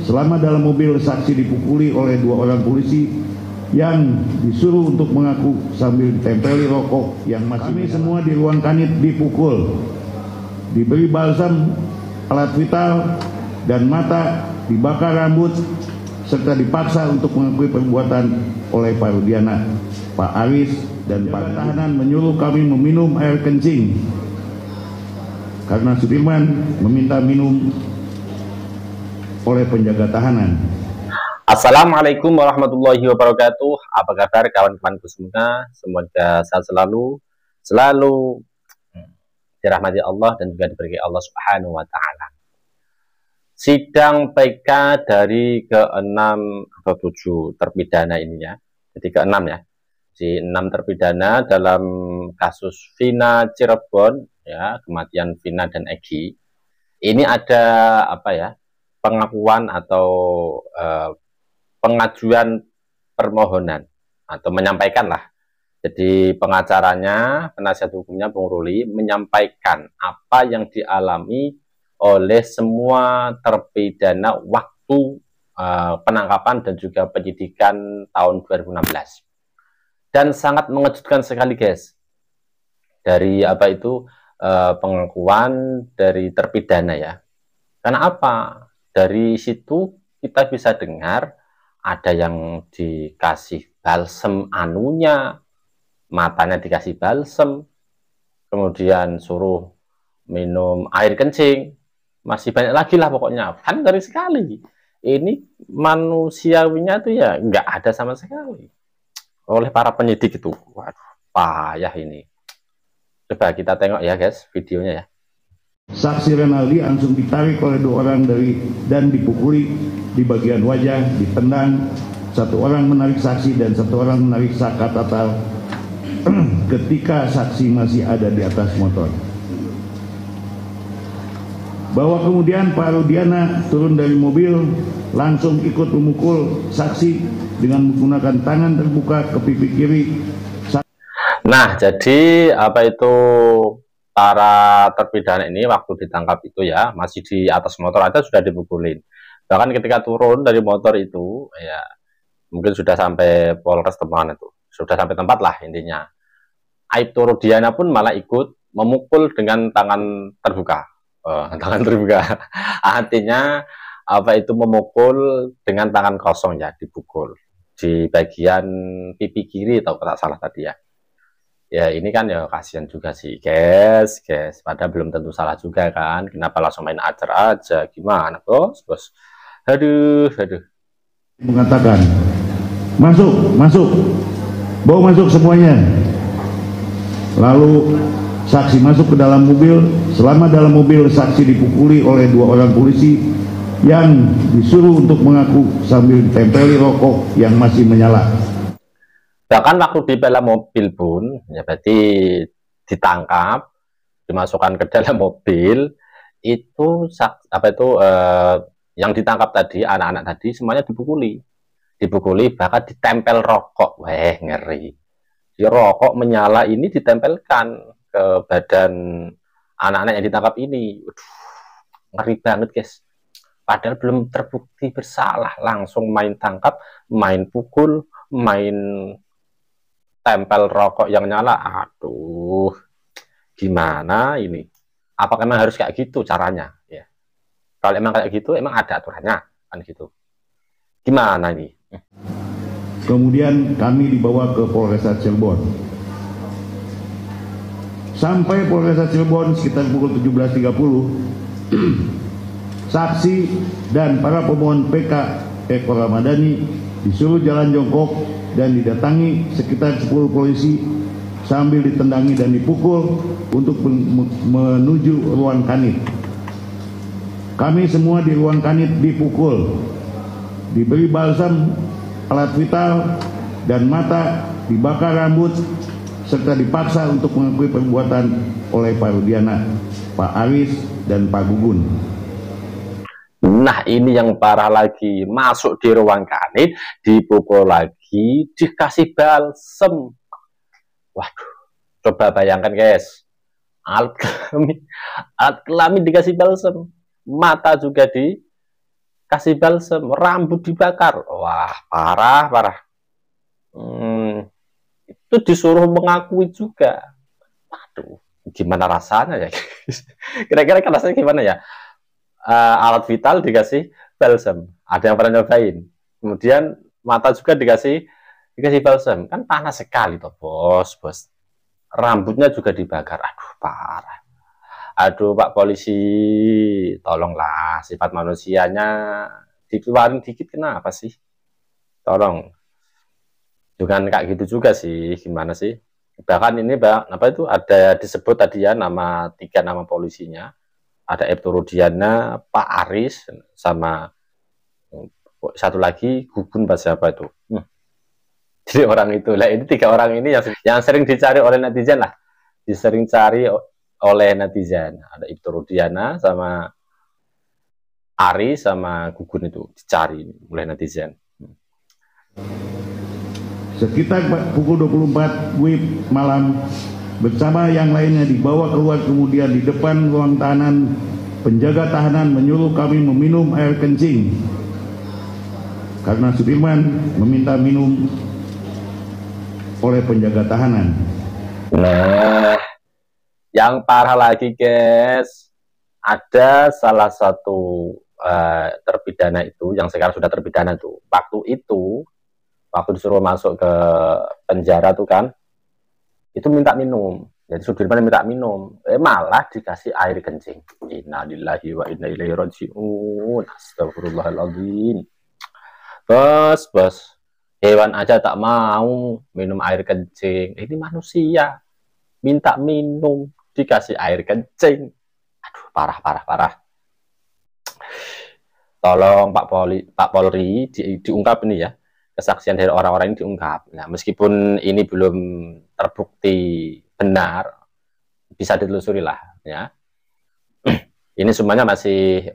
selama dalam mobil saksi dipukuli oleh dua orang polisi yang disuruh untuk mengaku sambil ditempeli rokok yang masih kami semua di ruang kanit dipukul, diberi balsam, alat vital, dan mata, dibakar rambut, serta dipaksa untuk mengakui perbuatan oleh Pak Rudiana, Pak Aris, dan Pak tahanan menyuruh kami meminum air kencing karena Sudirman meminta minum oleh penjaga tahanan. Assalamualaikum warahmatullahi wabarakatuh. Apa kabar kawan-kawanku semua? Semoga sehat selalu dirahmati Allah dan juga diberkahi Allah Subhanahu wa taala. Sidang PK dari ke-6 atau 7 terpidana ini ya. Jadi ke-6 ya. Si 6 terpidana dalam kasus Vina Cirebon ya, kematian Vina dan Egy. Ini ada apa ya? Pengakuan atau pengajuan permohonan atau menyampaikan lah. Jadi pengacaranya, penasihat hukumnya Bung Ruli menyampaikan apa yang dialami oleh semua terpidana waktu penangkapan dan juga penyidikan tahun 2016. Dan sangat mengejutkan sekali guys. Dari apa itu pengakuan dari terpidana ya. Karena apa? Dari situ kita bisa dengar ada yang dikasih balsem anunya, matanya dikasih balsem, kemudian suruh minum air kencing, masih banyak lagi lah pokoknya. Kan ngeri sekali. Ini manusiawinya tuh ya nggak ada sama sekali oleh para penyidik itu. Waduh, payah ini. Coba kita tengok ya guys videonya ya. Saksi Renaldi langsung ditarik oleh dua orang dan dipukuli di bagian wajah, ditendang. Satu orang menarik saksi dan satu orang menarik Saka Tatal ketika saksi masih ada di atas motor. Bahwa kemudian Pak Rudiana turun dari mobil langsung ikut memukul saksi dengan menggunakan tangan terbuka ke pipi kiri. Nah, jadi apa itu para terpidana ini waktu ditangkap itu ya masih di atas motor aja sudah dipukulin. Bahkan ketika turun dari motor itu ya mungkin sudah sampai Polres Temanggung itu, sudah sampai tempat lah intinya. Aibtu Rudiana pun malah ikut memukul dengan tangan terbuka. Tangan terbuka. Artinya apa itu memukul dengan tangan kosong ya, dipukul di bagian pipi kiri atau tak salah tadi ya. Ya ini kan ya kasihan juga sih guys. Padahal belum tentu salah juga kan. Kenapa langsung main ajar aja? Gimana bos? Aduh. Mengatakan, masuk, bawa masuk semuanya. Lalu saksi masuk ke dalam mobil. Selama dalam mobil saksi dipukuli oleh dua orang polisi yang disuruh untuk mengaku sambil ditempeli rokok yang masih menyala. Bahkan waktu di dalam mobil pun, ya berarti ditangkap, dimasukkan ke dalam mobil, itu apa itu yang ditangkap tadi, anak-anak tadi semuanya dipukuli, bahkan ditempel rokok, weh ngeri. Di rokok menyala ini ditempelkan ke badan anak-anak yang ditangkap ini, ngeri banget guys. Padahal belum terbukti bersalah, langsung main tangkap, main pukul, main tempel rokok yang nyala. Aduh, gimana ini? Apakah memang harus kayak gitu caranya? Ya, kalau emang kayak gitu, emang ada aturannya kan gitu. Gimana ini? Kemudian kami dibawa ke Polresta Cirebon. Sampai Polresta Cirebon sekitar pukul 17.30, saksi dan para pemohon PK Eko Ramadhani disuruh jalan jongkok dan didatangi sekitar 10 polisi sambil ditendangi dan dipukul untuk menuju ruang kanit. Kami semua di ruang kanit dipukul, diberi balsam, alat vital, dan mata, dibakar rambut, serta dipaksa untuk mengakui perbuatan oleh Pak Rudiana, Pak Aris, dan Pak Gugun. Nah ini yang parah lagi, masuk di ruang kanit, dipukul lagi, dikasih balsem. Waduh, coba bayangkan guys, alat kelamin dikasih balsem, mata juga dikasih kasih balsem, rambut dibakar. Wah, parah, parah. Itu disuruh mengakui juga. Waduh, gimana rasanya ya? Kira-kira kan rasanya gimana ya? Alat vital dikasih balsem. Ada yang pernah nyobain. Kemudian mata juga dikasih balsem. Kan panas sekali toh, bos. Rambutnya juga dibakar. Aduh, parah. Aduh, Pak Polisi, tolonglah sifat manusianya dikeluarin dikit, kenapa sih? Tolong. Dengan kayak gitu juga sih, gimana sih? Bahkan ini apa itu ada disebut tadi ya nama 3 nama polisinya. Ada Ibtu Rudiana, Pak Aris, sama satu lagi Gugun Pak siapa itu. Jadi orang itu lah, ini 3 orang ini yang sering dicari oleh netizen lah, disering cari oleh netizen. Ada Ibtu Rudiana sama Ari sama Gugun itu dicari oleh netizen. Sekitar pukul 24 WIB malam, bersama yang lainnya dibawa keluar, kemudian di depan ruang tahanan penjaga tahanan menyuruh kami meminum air kencing karena Sudirman meminta minum oleh penjaga tahanan. Nah, yang parah lagi guys, ada salah satu terpidana itu yang sekarang sudah terpidana tuh. Waktu disuruh masuk ke penjara tuh kan, itu minta minum. Jadi Sudirman minta minum, malah dikasih air kencing. Innalillahi wa inna ilaihi raji'un. Astagfirullahaladzim. Bos, hewan aja tak mau minum air kencing. Ini manusia minta minum dikasih air kencing. Aduh, parah. Tolong Pak Polri diungkap ini ya. Kesaksian dari orang-orang ini diungkap. Nah, meskipun ini belum terbukti benar, bisa ditelusuri lah ya. Ini semuanya masih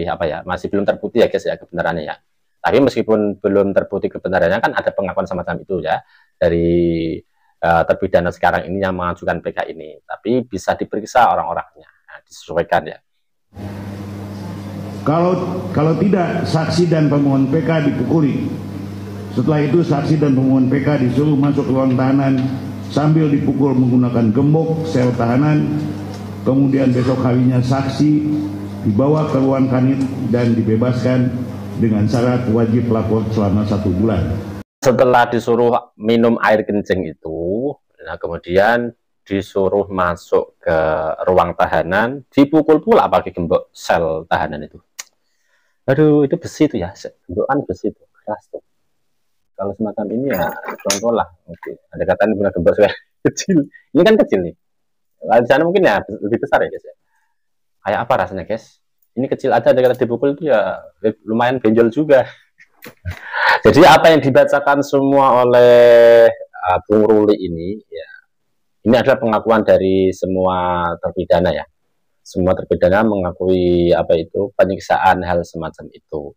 apa ya? Masih belum terbukti ya guys ya kebenarannya ya. Tapi meskipun belum terbukti kebenarannya, kan ada pengakuan semacam itu ya dari terpidana sekarang ini yang mengajukan PK ini. Tapi bisa diperiksa orang-orangnya, nah, disesuaikan ya. Kalau tidak, saksi dan pemohon PK dipukuli. Setelah itu saksi dan pemohon PK disuruh masuk ke ruang tahanan sambil dipukul menggunakan gembok sel tahanan. Kemudian besok harinya saksi dibawa ke ruang kanit dan dibebaskan dengan syarat wajib lapor selama 1 bulan. Setelah disuruh minum air kencing itu, nah kemudian disuruh masuk ke ruang tahanan, dipukul pula pakai gembok sel tahanan itu. Aduh, itu besi itu ya, gembokan besi itu, keras tuh. Kalau semacam ini ya contoh lah, mungkin ada kata ini punya gembok sudah kecil. Ini kan kecil nih. Kalau di sana mungkin ya lebih besar ya guys ya. Kayak apa rasanya guys? Ini kecil aja, ada kata dipukul itu ya lumayan benjol juga. Jadi apa yang dibacakan semua oleh Bung Ruli ini ya, ini adalah pengakuan dari semua terpidana ya. Semua terpidana mengakui apa itu penyiksaan hal semacam itu.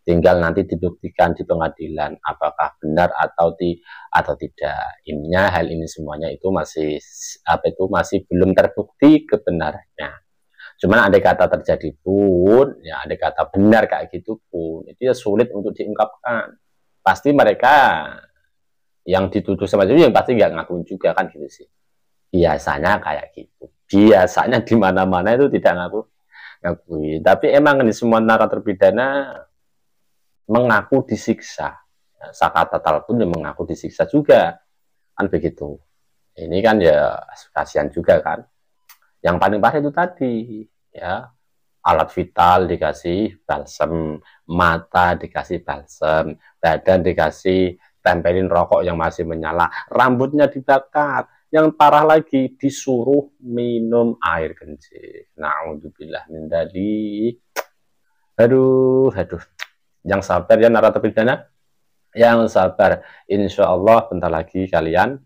Tinggal nanti dibuktikan di pengadilan apakah benar atau tidak. Intinya hal ini semuanya itu masih belum terbukti kebenarannya. Cuman ada kata terjadi pun, ya ada kata benar kayak gitu pun, itu ya sulit untuk diungkapkan. Pasti mereka yang dituduh semacam itu yang pasti nggak ngakuin juga kan gitu sih. Biasanya kayak gitu. Biasanya di mana-mana itu tidak ngakui. Tapi emang ini semua terpidana mengaku disiksa. Sakatatal pun yang mengaku disiksa juga. Kan begitu. Ini kan ya kasihan juga kan. Yang paling parah itu tadi, ya. Alat vital dikasih balsem, mata dikasih balsem, badan dikasih tempelin rokok yang masih menyala, rambutnya dibakar. Yang parah lagi disuruh minum air kencing. Na'udzubillah min dzalik. Aduh. Yang sabar ya narapidana pidana, yang sabar, insya Allah bentar lagi kalian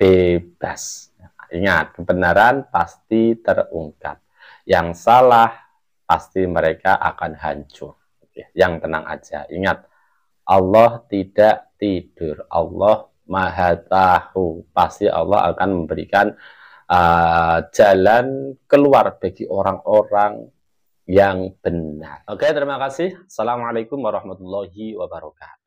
bebas. Ingat, kebenaran pasti terungkap, yang salah pasti mereka akan hancur. Yang tenang aja, ingat, Allah tidak tidur, Allah Maha Tahu. Pasti Allah akan memberikan jalan keluar bagi orang-orang yang benar. Oke, terima kasih. Assalamualaikum warahmatullahi wabarakatuh.